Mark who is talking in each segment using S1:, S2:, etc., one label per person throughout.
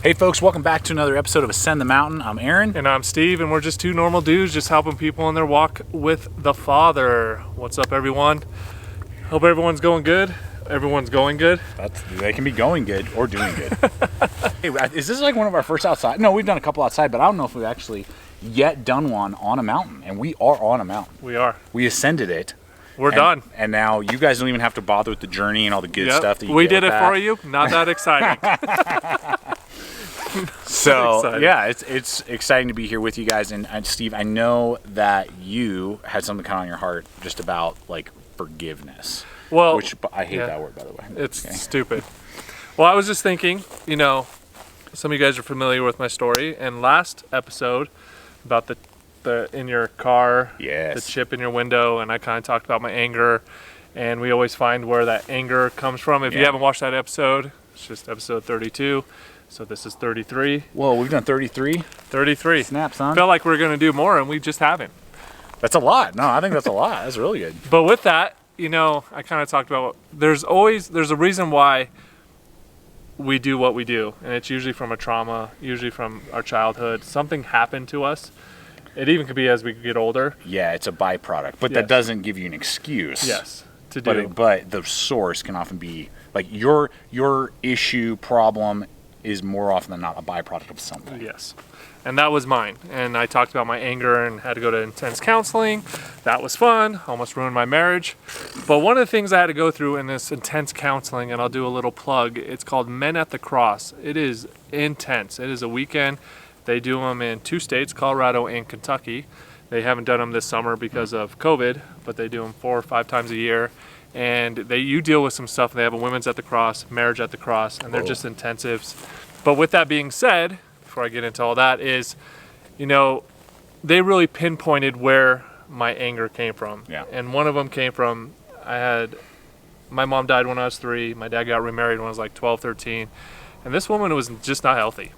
S1: Hey folks, welcome back to another episode of Ascend the Mountain. I'm Aaron.
S2: And I'm Steve, and we're just two normal dudes just helping people on their walk with the Father. What's up, everyone? Hope everyone's going good. Everyone's going good.
S1: They can be going good or doing good. Hey, is this like one of our first outside? No, we've done a couple outside, but I don't know if we've actually yet done one on a mountain. And we are on a mountain.
S2: We are.
S1: We ascended it.
S2: We're done.
S1: And now you guys don't even have to bother with the journey and all the good stuff that you
S2: We
S1: get
S2: did it
S1: with
S2: for
S1: that.
S2: you. Not that exciting.
S1: So yeah, it's exciting to be here with you guys. And Steve, I know that you had something kind of on your heart just about like forgiveness.
S2: Well,
S1: which I hate that word, by the way.
S2: It's
S1: okay.
S2: stupid. Well, I was just thinking, some of you guys are familiar with my story, and last episode about the in your car, the chip in your window, and I kind of talked about my anger, and we always find where that anger comes from. If you haven't watched that episode, it's just episode 32. So this is 33.
S1: Whoa, we've done 33?
S2: 33.
S1: Snap, son.
S2: Felt like we were going to do more, and we just haven't.
S1: That's a lot. No, I think that's a lot. That's really good.
S2: But with that, I kind of talked about there's a reason why we do what we do, and it's usually from a trauma, usually from our childhood. Something happened to us. It even could be as we get older.
S1: Yeah, it's a byproduct, but that doesn't give you an excuse.
S2: Yes, to do.
S1: But the source can often be like your issue, problem is more often than not a byproduct of something.
S2: Yes. And that was mine. And I talked about my anger and had to go to intense counseling. That was fun. Almost ruined my marriage. But one of the things I had to go through in this intense counseling, and I'll do a little plug, it's called Men at the Cross. It is intense. It is a weekend. They do them in 2 states, Colorado and Kentucky. They haven't done them this summer because of COVID, but they do them 4 or 5 times a year. And you deal with some stuff. They have a Women's at the Cross, Marriage at the Cross, and they're just intensives. But with that being said, before I get into all that, is, they really pinpointed where my anger came from.
S1: Yeah.
S2: And one of them came from, my mom died when I was 3. My dad got remarried when I was like 12, 13. And this woman was just not healthy.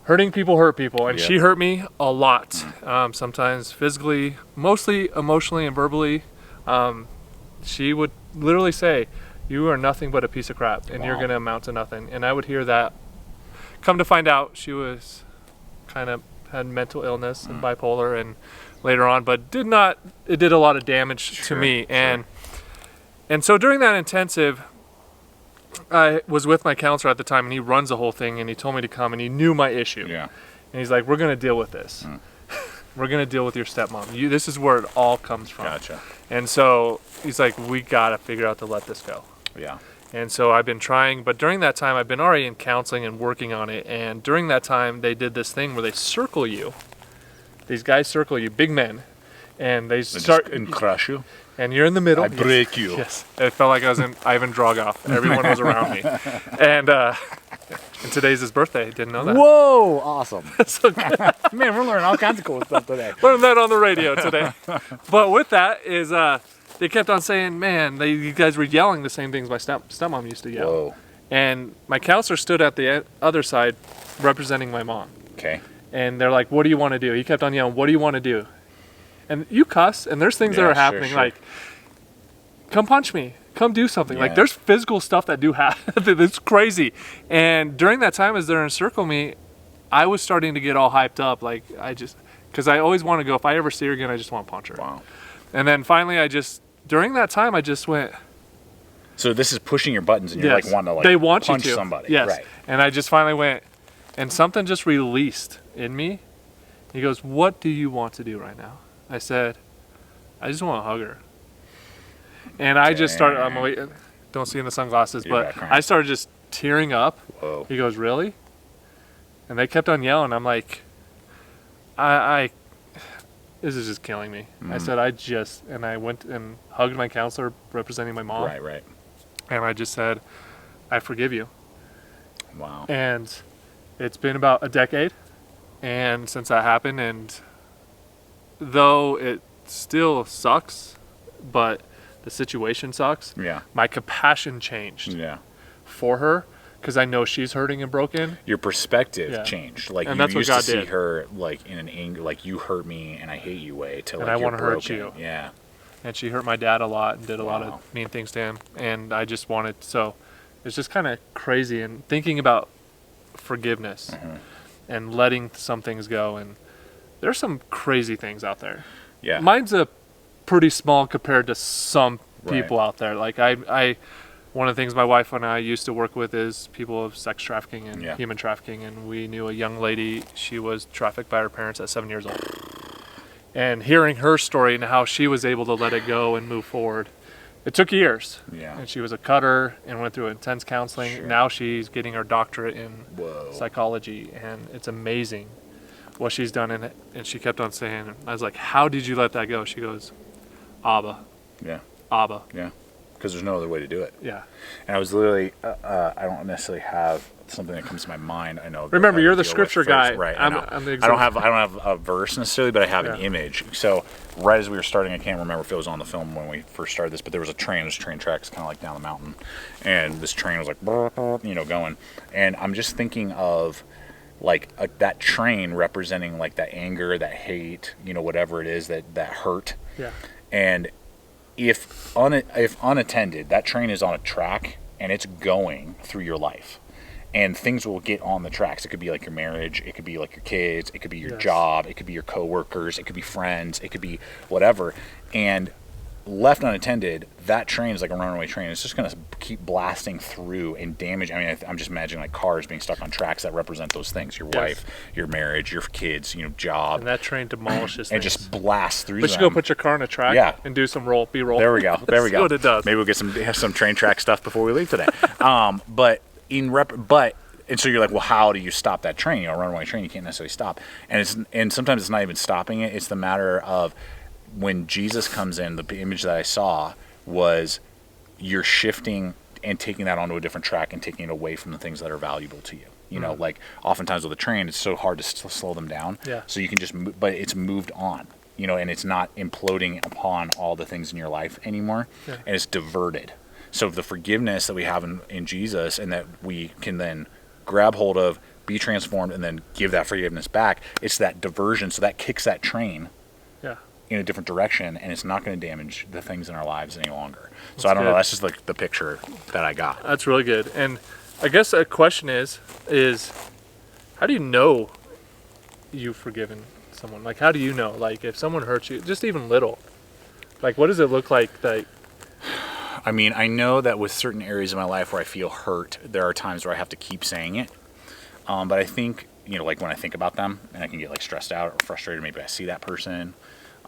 S2: Hurting people hurt people, and she hurt me a lot. Sometimes physically, mostly emotionally and verbally. She would literally say, "You are nothing but a piece of crap, and you're going to amount to nothing." And I would hear that. Come to find out, she was had mental illness and bipolar, and later on, but it did a lot of damage to me. And so during that intensive, I was with my counselor at the time, and he runs the whole thing, and he told me to come, and he knew my issue. Yeah. And he's like, "We're going to deal with this. We're going to deal with your stepmom. This is where it all comes from."
S1: Gotcha.
S2: And so he's like, "We got to figure out to let this go."
S1: Yeah.
S2: And so I've been trying, but during that time, I've been already in counseling and working on it. And during that time, they did this thing where they circle you. These guys circle you, big men, and they start
S1: and crush you.
S2: And you're in the middle.
S1: I break you.
S2: Yes. It felt like I was in Ivan Dragoff. Everyone was around me. And today's his birthday. Didn't know that.
S1: Whoa, awesome.
S2: So,
S1: man, we're learning all kinds of cool stuff today.
S2: Learned that on the radio today. But with that is, they kept on saying, "Man, you guys were yelling the same things my stepmom used to yell."
S1: Whoa.
S2: And my counselor stood at the other side representing my mom.
S1: Okay.
S2: And they're like, "What do you want to do?" He kept on yelling, "What do you want to do?" And you cuss, and there's things that are happening, like, "Come punch me, come do something." Like, there's physical stuff that do happen. It's crazy. And during that time, as they're encircling me, I was starting to get all hyped up. Like, because I always want to go, if I ever see her again, I just want to punch her.
S1: Wow.
S2: And then finally, during that time, I just went.
S1: So this is pushing your buttons, and you're like wanting to like
S2: they want
S1: punch
S2: you to.
S1: somebody.
S2: Yes.
S1: Right.
S2: And I just finally went, and something just released in me. He goes, "What do you want to do right now?" I said, "I just want to hug her." And I just started, don't see in the sunglasses, but I started just tearing up.
S1: Whoa.
S2: He goes, "Really?" And they kept on yelling. I'm like, this is just killing me. I said, and I went and hugged my counselor representing my mom.
S1: Right.
S2: And I just said, "I forgive you."
S1: Wow.
S2: And it's been about a decade and since that happened, and though it still sucks, but the situation sucks, my compassion changed for her, because I know she's hurting and broken.
S1: Your perspective changed. Like,
S2: and
S1: you
S2: that's
S1: used
S2: what God
S1: to see
S2: did.
S1: her like in an anger, like, you hurt me and I hate you way, to like,
S2: and I
S1: want to
S2: hurt you.
S1: Yeah.
S2: And she hurt my dad a lot and did a lot of mean things to him. And I just wanted, so it's just kind of crazy. And thinking about forgiveness and letting some things go. And there's some crazy things out there.
S1: Yeah.
S2: Mine's a pretty small compared to some people out there. Like I one of the things my wife and I used to work with is people of sex trafficking and human trafficking. And we knew a young lady, she was trafficked by her parents at 7 years old. And hearing her story and how she was able to let it go and move forward, it took years.
S1: Yeah.
S2: And she was a cutter and went through intense counseling.
S1: Sure.
S2: Now she's getting her doctorate in
S1: Whoa.
S2: psychology, and it's amazing what she's done in it. And she kept on saying, I was like, how did you let that go? She goes, Abba.
S1: Yeah.
S2: Abba.
S1: Yeah. Because there's no other way to do it.
S2: Yeah.
S1: And I was literally, I don't necessarily have something that comes to my mind. I know.
S2: Remember,
S1: that I
S2: you're the
S1: deal with
S2: scripture
S1: first.
S2: guy.
S1: Right.
S2: I'm the
S1: I don't have a verse necessarily, but I have an
S2: Yeah.
S1: image. So right as we were starting, I can't remember if it was on the film when we first started this, but there was a train. There's train tracks kind of like down the mountain, and this train was like, going. And I'm just thinking of like that train representing like that anger, that hate, whatever it is, that hurt.
S2: Yeah.
S1: And if unattended, that train is on a track and it's going through your life, and things will get on the tracks. It could be like your marriage, it could be like your kids, it could be your job, it could be your coworkers, it could be friends, it could be whatever. And left unattended, that train is like a runaway train. It's just going to keep blasting through and damage. I mean, I'm just imagining like cars being stuck on tracks that represent those things: your wife, your marriage, your kids, job.
S2: And that train demolishes
S1: and
S2: things.
S1: just blasts through.
S2: But you go put your car on a track and do some B-roll.
S1: There we go. There we go.
S2: See what it does.
S1: Maybe we'll get some train track stuff before we leave today. And so you're like, well, how do you stop that train? A runaway train, you can't necessarily stop. And sometimes it's not even stopping it. It's the matter of when Jesus comes in. The image that I saw was you're shifting and taking that onto a different track and taking it away from the things that are valuable to you. Like oftentimes with a train, it's so hard to slow them down.
S2: Yeah.
S1: So you can just, but it's moved on. And it's not imploding upon all the things in your life anymore, and it's diverted. So the forgiveness that we have in Jesus, and that we can then grab hold of, be transformed, and then give that forgiveness back, it's that diversion. So that kicks that train in a different direction, and it's not going to damage the things in our lives any longer. So I don't know. That's just like the picture that I got.
S2: That's really good. And I guess a question is how do you know you've forgiven someone? Like, how do you know? Like, if someone hurts you, just even little, like, what does it look like that?
S1: I mean, I know that with certain areas of my life where I feel hurt, there are times where I have to keep saying it. But I think, like when I think about them and I can get like stressed out or frustrated, maybe I see that person,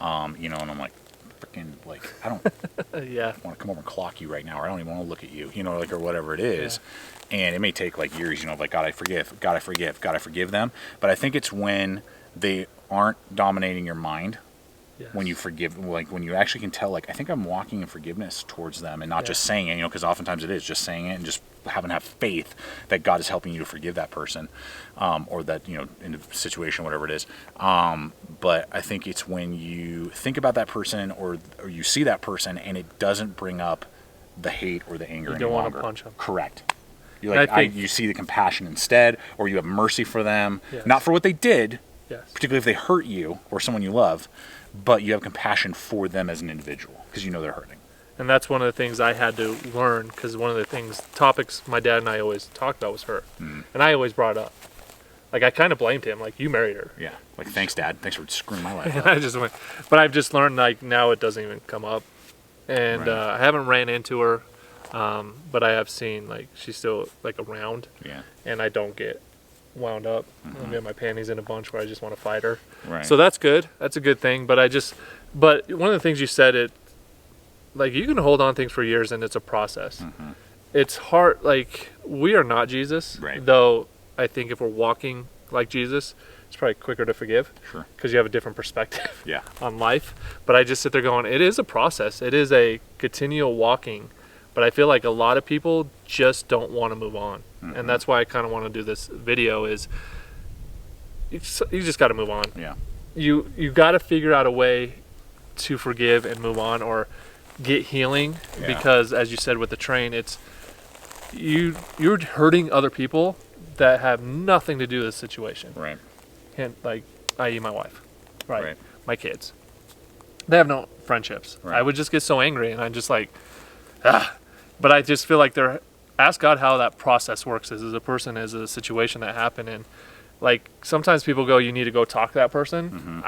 S1: and I'm like, freaking, like, I don't want to come over and clock you right now, or I don't even want to look at you, or whatever it is. Yeah. And it may take like years, like, God, I forgive them. But I think it's when they aren't dominating your mind. Yes. When you forgive, like when you actually can tell, like, I think I'm walking in forgiveness towards them, and not just saying it, because oftentimes it is just saying it and just having to have faith that God is helping you to forgive that person, or that, in the situation, whatever it is. But I think it's when you think about that person or you see that person and it doesn't bring up the hate or the anger any longer. You don't want to punch them. Correct. You're like, you see the compassion instead, or you have mercy for them, not for what they did, particularly if they hurt you or someone you love, but you have compassion for them as an individual because they're hurting.
S2: And that's one of the things I had to learn, because one of the topics my dad and I always talked about was her. And I always brought it up. Like, I kind of blamed him, like, you married her.
S1: Yeah. Like, thanks, Dad. Thanks for screwing my life up.
S2: I just went, but I've just learned, like, now it doesn't even come up. And I haven't ran into her, but I have seen, like, she's still, like, around. Yeah. And I don't get wound up. I get my panties in a bunch where I just want to fight her. Right. So that's good. That's a good thing. But one of the things you said, like, you can hold on things for years and it's a process. It's hard. Like, we are not Jesus, though I think if we're walking like Jesus, it's probably quicker to forgive. Sure. Because you have a different perspective on life. But I just sit there going, it is a process. It is a continual walking. But I feel like a lot of people just don't want to move on. And that's why I kind of want to do this video is you just got to move on. Yeah. You got to figure out a way to forgive and move on, or get healing, because as you said with the train, it's you're hurting other people that have nothing to do with the situation. Right. And like, i.e. my wife, right? My kids. They have no friendships. Right. I would just get so angry, and I'm just like, but I just feel like ask God how that process works as a person, as a situation that happened. And like sometimes people go, you need to go talk to that person.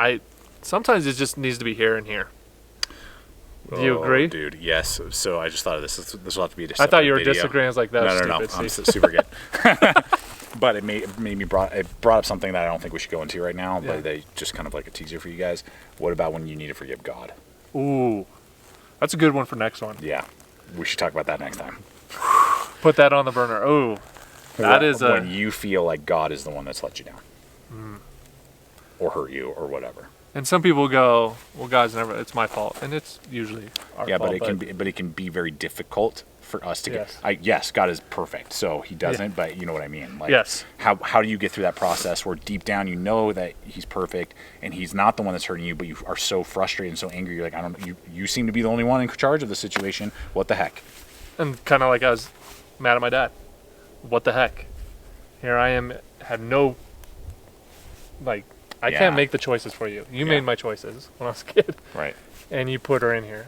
S2: Sometimes it just needs to be here and here. Do you agree?
S1: Dude, yes. So I just thought of this. This will have to be a
S2: I thought you were
S1: video.
S2: disagreeing. I was like, that's
S1: No.
S2: stupid.
S1: I'm
S2: Steve.
S1: super good. But it brought up something that I don't think we should go into right now,
S2: Yeah.
S1: but they just kind of like a teaser for you guys. What about when you need to forgive God?
S2: Ooh, that's a good one for next one.
S1: Yeah. We should talk about that next time.
S2: Put that on the burner. Ooh, that is
S1: when you feel like God is the one that's let you down. Or hurt you or whatever.
S2: And some people go, well, God's never, it's my fault. And it's usually our
S1: Yeah,
S2: fault.
S1: but it can be very difficult for us to
S2: Yes.
S1: get. Yes, God is perfect, so He doesn't. But you know what I mean. Like,
S2: Yes.
S1: How do you get through that process where deep down you know that He's perfect and He's not the one that's hurting you, but you are so frustrated and so angry. You're like, I don't. You seem to be the only one in charge of the situation. What the heck?
S2: And kind of like I was mad at my dad. What the heck? Here I am, have no, like, I
S1: Yeah.
S2: can't make the choices for you. You
S1: Yeah.
S2: made my choices when I was a kid.
S1: Right.
S2: And you put her in here,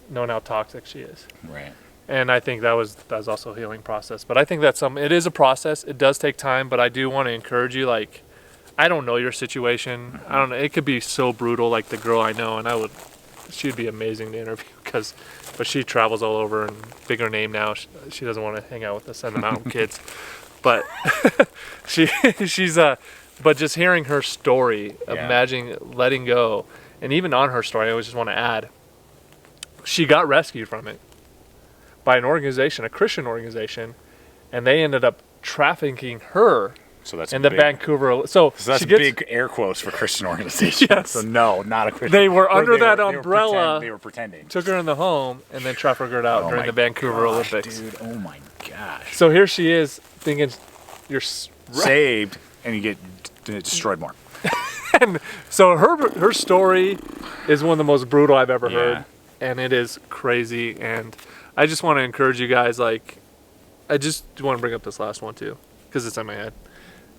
S2: knowing how toxic she is.
S1: Right.
S2: And I think that was also a healing process. But I think that's it is a process. It does take time, but I do want to encourage you. Like, I don't know your situation. I don't know. It could be so brutal, like the girl I know, and she'd be amazing to interview but she travels all over and bigger name now. She doesn't want to hang out with us and the mountain kids, but but just hearing her story,
S1: Yeah.
S2: imagining letting go, and even on her story, I always just want to add, she got rescued from it by an organization, a Christian organization, and they ended up trafficking her
S1: So that's
S2: in the
S1: big.
S2: Vancouver. So
S1: that's
S2: she gets,
S1: big air quotes for Christian organization.
S2: Yes.
S1: So no, not a Christian.
S2: They were
S1: or
S2: under that
S1: they were
S2: umbrella.
S1: they were pretending.
S2: took her in the home and then trafficked her out
S1: Oh
S2: during
S1: my
S2: the Vancouver
S1: gosh,
S2: Olympics.
S1: dude. Oh my gosh.
S2: So here she is thinking you're
S1: Saved, and you get destroyed more.
S2: so her story is one of the most brutal I've ever
S1: Yeah.
S2: heard, and it is crazy. And I just want to encourage you guys. Like, I just want to bring up this last one too, because it's in my head.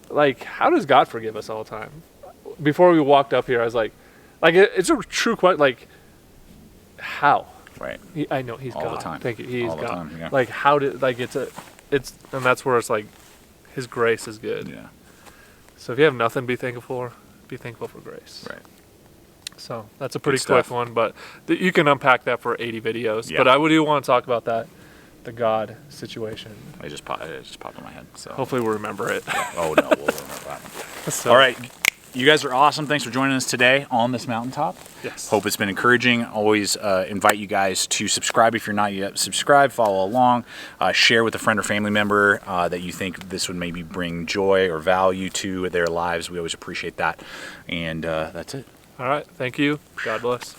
S2: Like, how does God forgive us all the time? Before we walked up here, I was like it's a true question. Like, how?
S1: Right.
S2: I know He's
S1: All
S2: God.
S1: the time.
S2: Thank you. He's
S1: All the
S2: God.
S1: time, yeah.
S2: Like, how did and that's where it's like His grace is good.
S1: Yeah.
S2: So if you have nothing to be thankful for, be thankful for grace.
S1: Right.
S2: So that's a pretty
S1: Good
S2: quick
S1: stuff.
S2: one, but you can unpack that for 80 videos.
S1: Yeah.
S2: But I do want to talk about that, the God situation.
S1: It just popped in my head. So.
S2: Hopefully we'll remember it.
S1: Oh no, we'll remember that one.
S2: So,
S1: All right. You guys are awesome. Thanks for joining us today on this mountaintop.
S2: Yes.
S1: Hope it's been encouraging. Always invite you guys to subscribe if you're not yet subscribed. Follow along. Share with a friend or family member that you think this would maybe bring joy or value to their lives. We always appreciate that. And that's it.
S2: All right. Thank you. God bless.